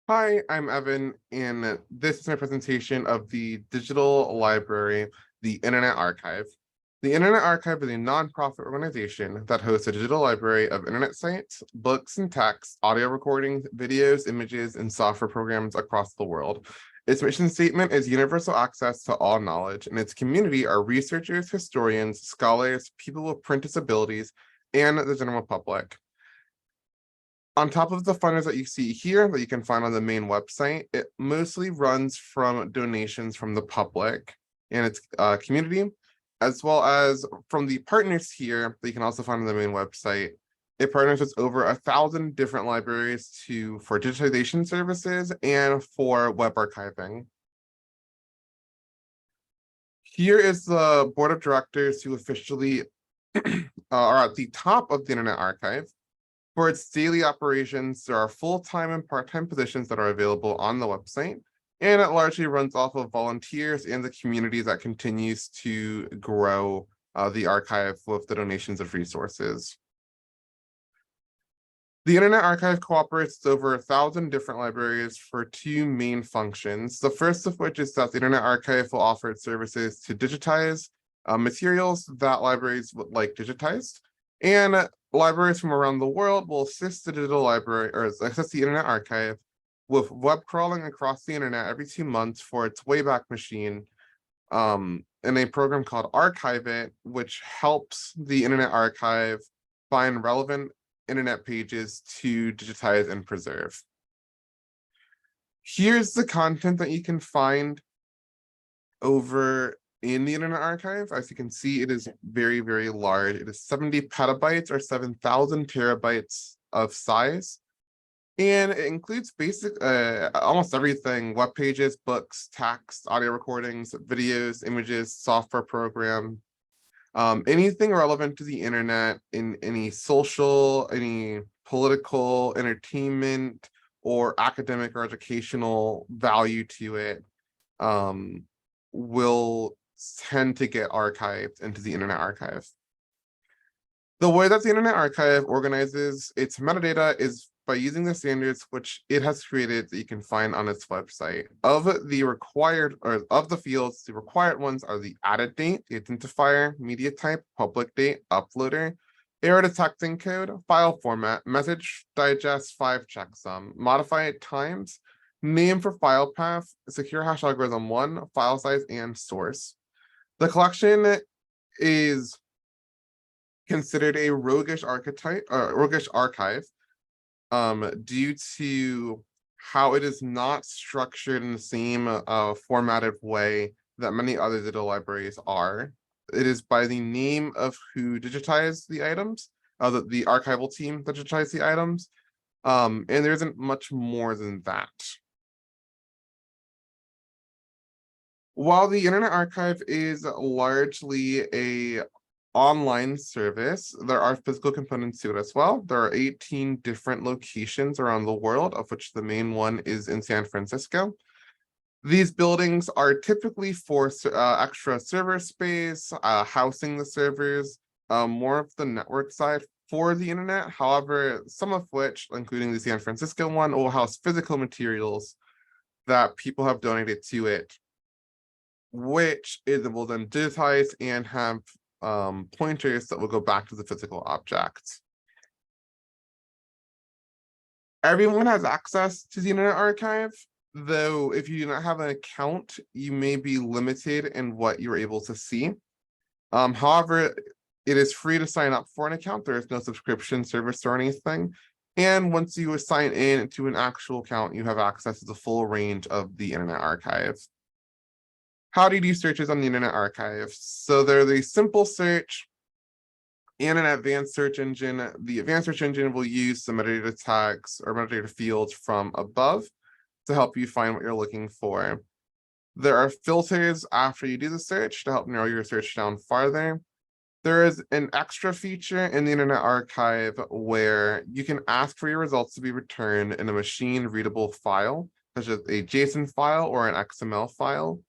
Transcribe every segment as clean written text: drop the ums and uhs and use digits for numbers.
Hi, I'm Evan, and this is my presentation of the digital library, the Internet Archive. The Internet Archive is a nonprofit organization that hosts a digital library of internet sites, books and texts, audio recordings, videos, images, and software programs across the world. Its mission statement is universal access to all knowledge, and its community are researchers, historians, scholars, people with print disabilities, and the general public. On top of the funders that you see here that you can find on the main website, it mostly runs from donations from the public and its community, as well as from the partners here that you can also find on the main website. It partners with over 1,000 different libraries for digitization services and for web archiving. Here is the board of directors who officially are at the top of the Internet Archive. For its daily operations, there are full-time and part-time positions that are available on the website, and it largely runs off of volunteers and the community that continues to grow the archive with the donations of resources. The Internet Archive cooperates with over 1,000 different libraries for two main functions. The first of which is that the Internet Archive will offer its services to digitize materials that libraries would like digitized, and libraries from around the world will assist the digital library or assist the Internet Archive with web crawling across the internet every 2 months for its Wayback Machine in a program called Archive It, which helps the Internet Archive find relevant internet pages to digitize and preserve. Here's the content that you can find over in the Internet Archive. As you can see, it is very, very large. It is 70 petabytes or 7,000 terabytes of size. And it includes almost everything: web pages, books, text, audio recordings, videos, images, software program, anything relevant to the internet in any social, any political, entertainment, or academic or educational value to it will tend to get archived into the Internet Archive. The way that the Internet Archive organizes its metadata is by using the standards which it has created that you can find on its website. Of the fields, the required ones are the added date, the identifier, media type, public date, uploader, error detecting code, file format, message digest 5 checksum, modified times, name for file path, secure hash algorithm 1, file size, and source. The collection is considered a roguish archive due to how it is not structured in the same formatted way that many other digital libraries are. It is by the name of who digitized the items, the archival team that digitized the items, and there isn't much more than that. While the Internet Archive is largely a online service, there are physical components to it as well. There are 18 different locations around the world, of which the main one is in San Francisco. These buildings are typically for extra server space, housing the servers, more of the network side for the internet. However, some of which, including the San Francisco one, will house physical materials that people have donated to it, which it will then digitize and have pointers that will go back to the physical object. Everyone has access to the Internet Archive, though if you do not have an account, you may be limited in what you're able to see. However, it is free to sign up for an account. There is no subscription service or anything. And once you sign in to an actual account, you have access to the full range of the Internet Archive. How do you do searches on the Internet Archive? So there's a simple search and an advanced search engine. The advanced search engine will use the metadata tags or metadata fields from above to help you find what you're looking for. There are filters after you do the search to help narrow your search down farther. There is an extra feature in the Internet Archive where you can ask for your results to be returned in a machine-readable file, such as a JSON file or an XML file.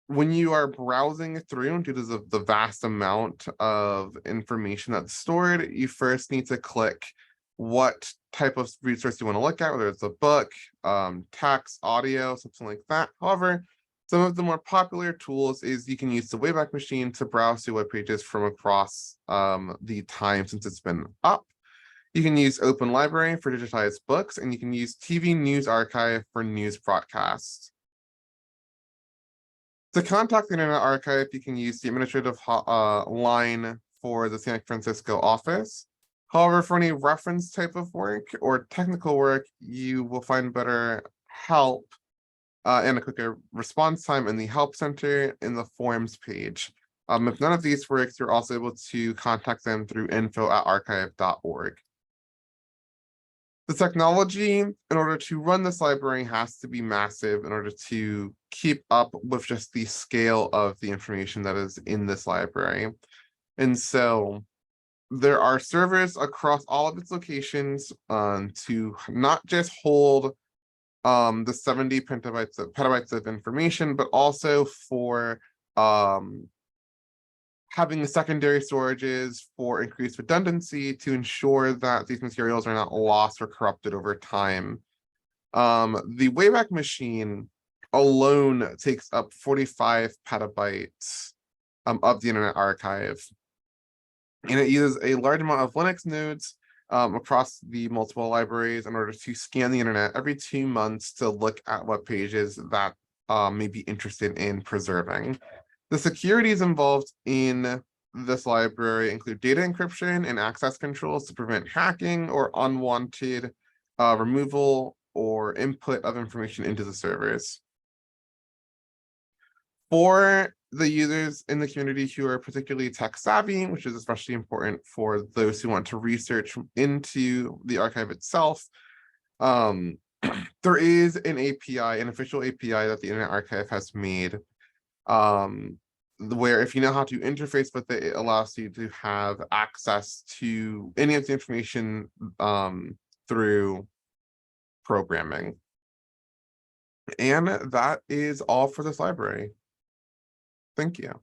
When you are browsing through, due to the vast amount of information that's stored, you first need to click what type of resource you want to look at, whether it's a book, text, audio, something like that. However, some of the more popular tools is you can use the Wayback Machine to browse through web pages from across the time since it's been up. You can use Open Library for digitized books, and you can use TV News Archive for news broadcasts. To contact the Internet Archive, you can use the administrative line for the San Francisco office. However, for any reference type of work or technical work, you will find better help and a quicker response time in the Help Center in the Forms page. If none of these works, you're also able to contact them through info@archive.org. The technology in order to run this library has to be massive in order to keep up with just the scale of the information that is in this library. And so there are servers across all of its locations to not just hold the 70 petabytes of information, but also for having the secondary storages for increased redundancy to ensure that these materials are not lost or corrupted over time. The Wayback Machine alone takes up 45 petabytes of the Internet Archive. And it uses a large amount of Linux nodes across the multiple libraries in order to scan the internet every 2 months to look at web pages that may be interested in preserving. The securities involved in this library include data encryption and access controls to prevent hacking or unwanted removal or input of information into the servers. For the users in the community who are particularly tech savvy, which is especially important for those who want to research into the archive itself, there is an API, an official API that the Internet Archive has made, where if you know how to interface with it, it allows you to have access to any of the information through programming. And that is all for this library. Thank you.